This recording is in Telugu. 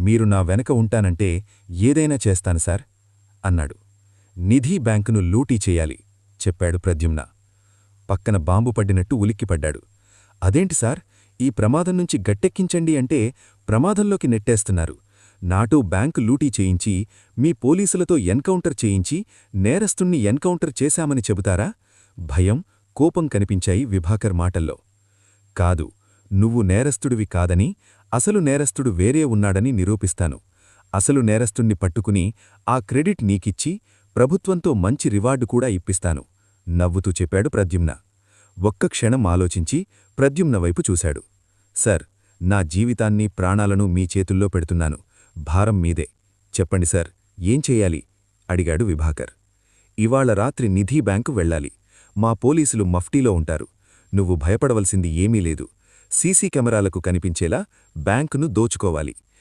మీరు నా వెనక ఉంటానంటే ఏదైనా చేస్తాను సార్ అన్నాడు. నిధి బ్యాంకును లూటీ చెయ్యాలి చెప్పాడు ప్రద్యుమ్న. పక్కన బాంబు పడ్డినట్టు ఉలిక్కిపడ్డాడు. అదేంటి సార్, ఈ ప్రమాదం నుంచి గట్టెక్కించండి అంటే ప్రమాదంలోకి నెట్టేస్తున్నారు. నాటూ బ్యాంకు లూటీ చేయించి, మీ పోలీసులతో ఎన్కౌంటర్ చేయించి, నేరస్తుణ్ణి ఎన్కౌంటర్ చేశామని చెబుతారా? భయం, కోపం కనిపించాయి విభాకర్ మాటల్లో. కాదు, నువ్వు నేరస్తుడివి కాదని, అసలు నేరస్తుడు వేరే ఉన్నాడని నిరూపిస్తాను. అసలు నేరస్తుణ్ణి పట్టుకుని ఆ క్రెడిట్ నీకిచ్చి ప్రభుత్వంతో మంచి రివార్డు కూడా ఇప్పిస్తాను నవ్వుతూ చెప్పాడు ప్రద్యుమ్న. ఒక్క క్షణం ఆలోచించి ప్రద్యుమ్న వైపు చూశాడు. సార్, నా జీవితాన్ని ప్రాణాలను మీ చేతుల్లో పెడుతున్నాను. భారం మీదే. చెప్పండి సార్, ఏం చెయ్యాలి అడిగాడు విభాకర్. ఇవాళ రాత్రి నిధి బ్యాంకు వెళ్ళాలి. మా పోలీసులు మఫ్టీలో ఉంటారు. నువ్వు భయపడవలసింది ఏమీ లేదు. సీసీ కెమెరాలకు కనిపించేలా బ్యాంకును దోచుకోవాలి.